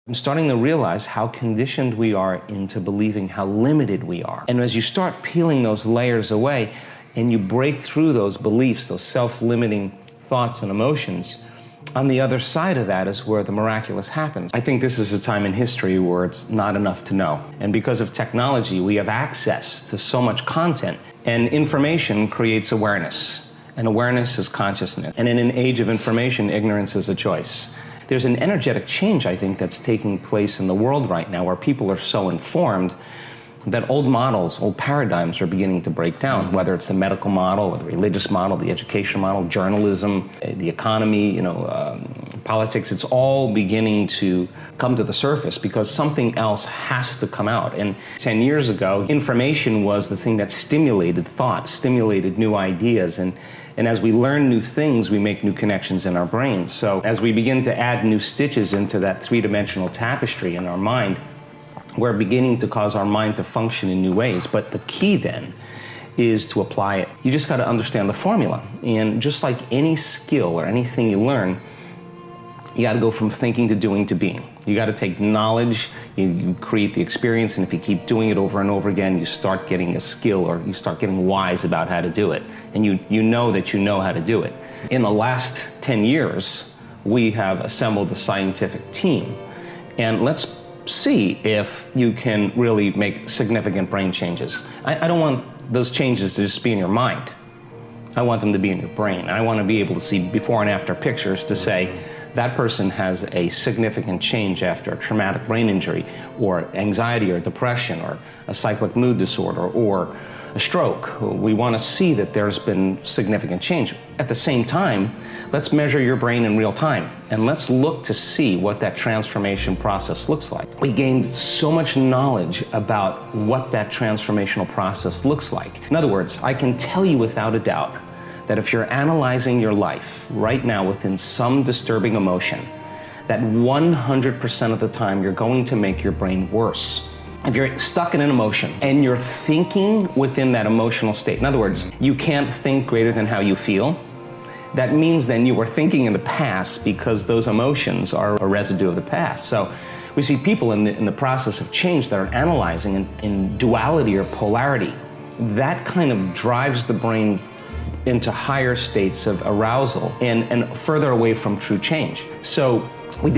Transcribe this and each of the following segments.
I'm starting to realize how conditioned we are into believing how limited we are. And as you start peeling those layers away and you break through those beliefs, those self-limiting thoughts and emotions, on the other side of that is where the miraculous happens. I think this is a time in history where it's not enough to know. And because of technology, we have access to so much content, and information creates awareness. And awareness is consciousness. And in an age of information, ignorance is a choice. There's an energetic change, I think, that's taking place in the world right now where people are so informed that old models, old paradigms are beginning to break down, whether it's the medical model, or the religious model, the education model, journalism, the economy, politics. It's all beginning to come to the surface because something else has to come out. And 10 years ago, information was the thing that stimulated thought, stimulated new ideas. And as we learn new things, we make new connections in our brains. So as we begin to add new stitches into that three-dimensional tapestry in our mind, we're beginning to cause our mind to function in new ways. But the key then is to apply it. You just got to understand the formula. And just like any skill or anything you learn, you got to go from thinking to doing to being. You got to take knowledge, you create the experience, and if you keep doing it over and over again, you start getting a skill, or you start getting wise about how to do it. And you know that you know how to do it. In the last 10 years, we have assembled a scientific team. And let's see if you can really make significant brain changes. I don't want those changes to just be in your mind. I want them to be in your brain. I want to be able to see before and after pictures to say, that person has a significant change after a traumatic brain injury, or anxiety or depression, or a cyclic mood disorder, or a stroke. We want to see that there's been significant change. At the same time, let's measure your brain in real time, and let's look to see what that transformation process looks like. We gained so much knowledge about what that transformational process looks like. In other words, I can tell you without a doubt that if you're analyzing your life right now within some disturbing emotion, that 100% of the time you're going to make your brain worse. If you're stuck in an emotion and you're thinking within that emotional state, in other words, you can't think greater than how you feel, that means then you were thinking in the past because those emotions are a residue of the past. So we see people in the process of change that are analyzing in duality or polarity. That kind of drives the brain into higher states of arousal and further away from true change. So we've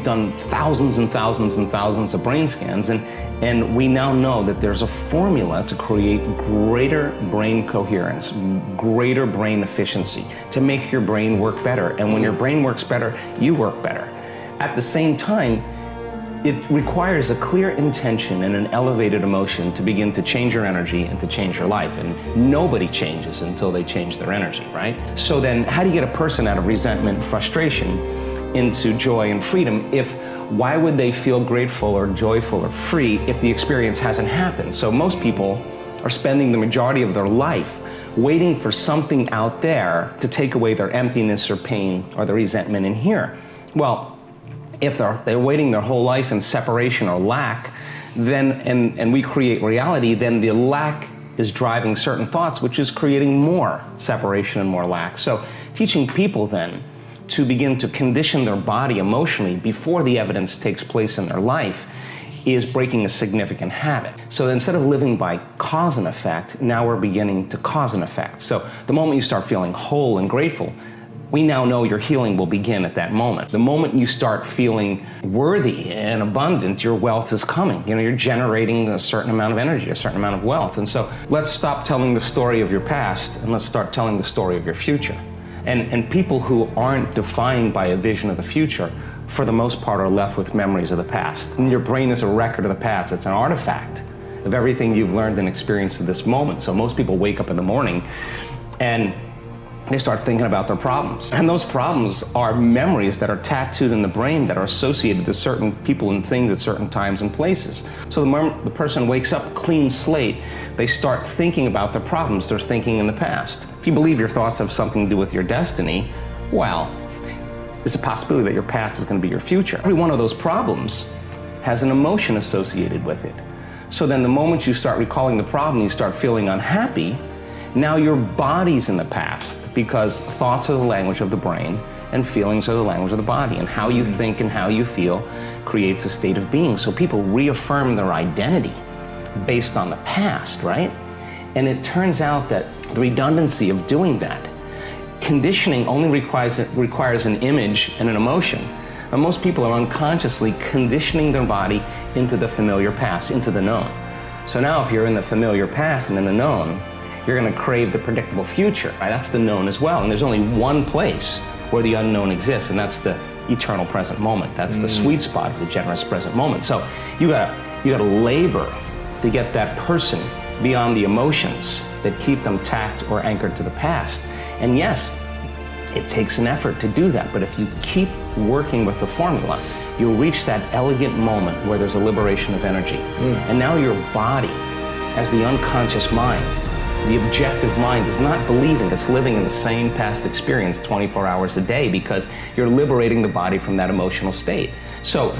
done thousands and thousands and thousands of brain scans, and we now know that there's a formula to create greater brain coherence, greater brain efficiency, to make your brain work better. And when your brain works better, you work better. At the same time, it requires a clear intention and an elevated emotion to begin to change your energy and to change your life. And nobody changes until they change their energy, right? So then how do you get a person out of resentment and frustration into joy and freedom why would they feel grateful or joyful or free if the experience hasn't happened? So most people are spending the majority of their life waiting for something out there to take away their emptiness or pain or the resentment in here. Well, if they're waiting their whole life in separation or lack, then and we create reality, then the lack is driving certain thoughts, which is creating more separation and more lack. So teaching people then to begin to condition their body emotionally before the evidence takes place in their life is breaking a significant habit. So instead of living by cause and effect, now we're beginning to cause and effect. So the moment you start feeling whole and grateful, we now know your healing will begin at that moment. The moment you start feeling worthy and abundant, your wealth is coming. You're generating a certain amount of energy, a certain amount of wealth. And so let's stop telling the story of your past and let's start telling the story of your future. And people who aren't defined by a vision of the future, for the most part, are left with memories of the past. And your brain is a record of the past. It's an artifact of everything you've learned and experienced to this moment. So most people wake up in the morning and they start thinking about their problems. And those problems are memories that are tattooed in the brain that are associated to certain people and things at certain times and places. So the moment the person wakes up clean slate, they start thinking about the problems they're thinking in the past. If you believe your thoughts have something to do with your destiny, well, there's a possibility that your past is going to be your future. Every one of those problems has an emotion associated with it. So then the moment you start recalling the problem, you start feeling unhappy, now your body's in the past, because thoughts are the language of the brain and feelings are the language of the body, and how you think and how you feel creates a state of being. So people reaffirm their identity based on the past, right? And it turns out that the redundancy of doing that, conditioning only requires an image and an emotion. And most people are unconsciously conditioning their body into the familiar past, into the known. So now if you're in the familiar past and in the known, you're going to crave the predictable future, right? That's the known as well. And there's only one place where the unknown exists, and that's the eternal present moment. That's the sweet spot of the generous present moment. So you gotta labor to get that person beyond the emotions that keep them tacked or anchored to the past. And yes, it takes an effort to do that, but if you keep working with the formula, you'll reach that elegant moment where there's a liberation of energy. And now your body, as the unconscious mind, the objective mind, is not believing it's living in the same past experience 24 hours a day, because you're liberating the body from that emotional state. So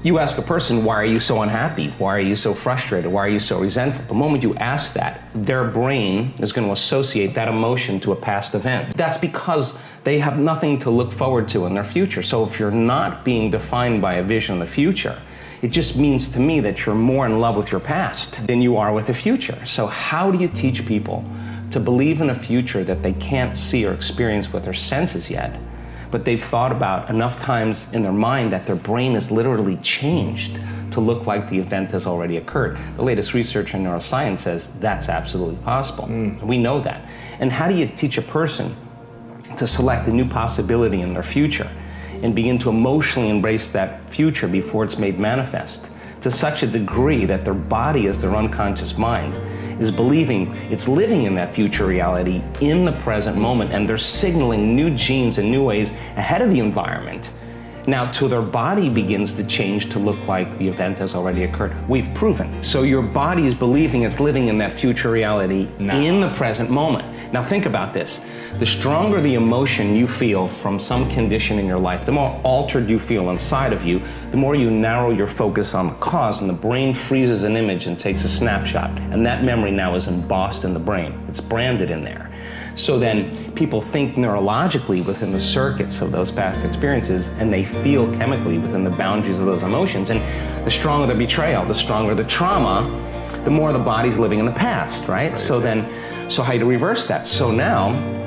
you ask a person, why are you so unhappy? Why are you so frustrated? Why are you so resentful? The moment you ask that, their brain is going to associate that emotion to a past event. That's because they have nothing to look forward to in their future. So if you're not being defined by a vision of the future, it just means to me that you're more in love with your past than you are with the future. So how do you teach people to believe in a future that they can't see or experience with their senses yet, but they've thought about enough times in their mind that their brain is literally changed to look like the event has already occurred? The latest research in neuroscience says that's absolutely possible. We know that. And how do you teach a person to select a new possibility in their future and begin to emotionally embrace that future before it's made manifest to such a degree that their body, as their unconscious mind, is believing it's living in that future reality in the present moment, and they're signaling new genes and new ways ahead of the environment. Now, till their body begins to change to look like the event has already occurred. We've proven. So your body is believing it's living in that future reality in the present moment. Now think about this. The stronger the emotion you feel from some condition in your life, the more altered you feel inside of you, the more you narrow your focus on the cause, and the brain freezes an image and takes a snapshot. And that memory now is embossed in the brain. It's branded in there. So then people think neurologically within the circuits of those past experiences, and they feel chemically within the boundaries of those emotions. And the stronger the betrayal, the stronger the trauma, the more the body's living in the past, right? So how do you reverse that? So now,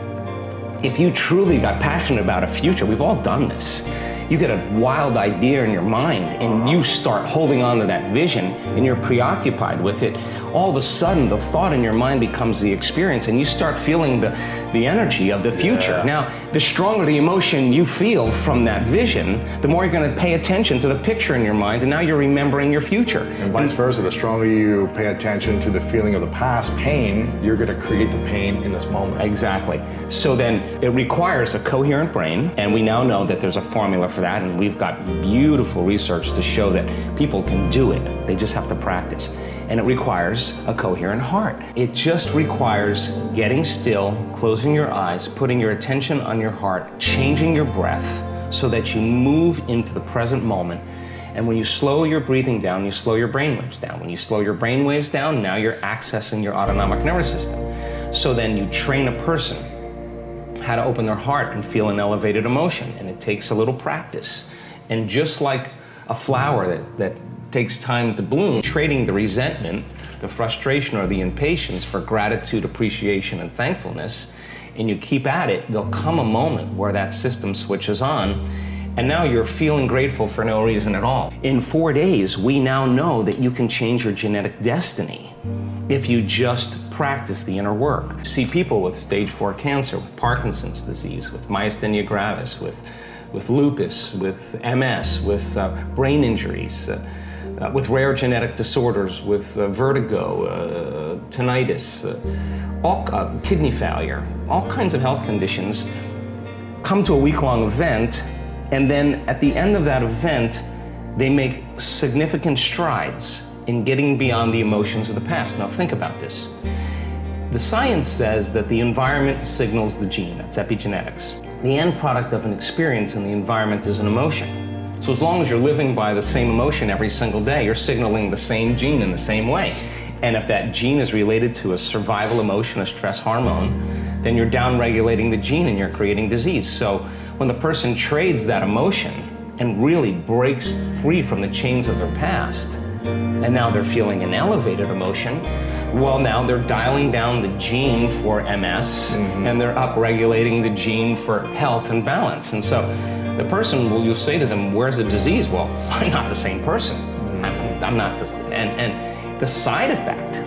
if you truly got passionate about a future, we've all done this. You get a wild idea in your mind and you start holding on to that vision and you're preoccupied with it. All of a sudden, the thought in your mind becomes the experience and you start feeling the energy of the future. Now, the stronger the emotion you feel from that vision, the more you're going to pay attention to the picture in your mind, and now you're remembering your future. And vice versa, the stronger you pay attention to the feeling of the past, pain, you're going to create the pain in this moment. Exactly. So then it requires a coherent brain, and we now know that there's a formula for that, and we've got beautiful research to show that people can do it. They just have to practice. And it requires a coherent heart. It just requires getting still, closing your eyes, putting your attention on your heart, changing your breath so that you move into the present moment. And when you slow your breathing down, you slow your brain waves down. When you slow your brain waves down, now you're accessing your autonomic nervous system. So then you train a person how to open their heart and feel an elevated emotion. And it takes a little practice. And just like a flower that takes time to bloom, trading the resentment, the frustration, or the impatience for gratitude, appreciation, and thankfulness, and you keep at it, there'll come a moment where that system switches on, and now you're feeling grateful for no reason at all. In 4 days, we now know that you can change your genetic destiny if you just practice the inner work. See people with stage 4 cancer, with Parkinson's disease, with myasthenia gravis, with lupus, with MS, with brain injuries, with rare genetic disorders, with vertigo, tinnitus, kidney failure, all kinds of health conditions, come to a week-long event, and then at the end of that event, they make significant strides in getting beyond the emotions of the past. Now think about this. The science says that the environment signals the gene, that's epigenetics. The end product of an experience in the environment is an emotion. So as long as you're living by the same emotion every single day, you're signaling the same gene in the same way. And if that gene is related to a survival emotion, a stress hormone, then you're downregulating the gene and you're creating disease. So when the person trades that emotion and really breaks free from the chains of their past, and now they're feeling an elevated emotion, well, now they're dialing down the gene for MS, and they're upregulating the gene for health and balance. And so the person, you'll say to them, where's the disease? Well, I'm not the same person. I'm not this. And the side effect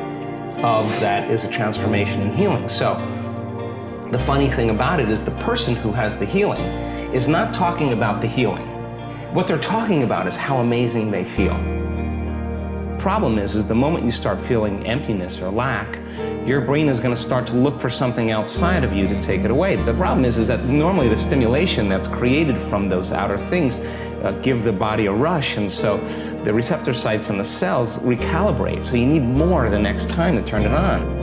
of that is a transformation and healing. So the funny thing about it is the person who has the healing is not talking about the healing. What they're talking about is how amazing they feel. Problem is the moment you start feeling emptiness or lack, your brain is going to start to look for something outside of you to take it away. The problem is that normally the stimulation that's created from those outer things give the body a rush, and so the receptor sites in the cells recalibrate. So you need more the next time to turn it on.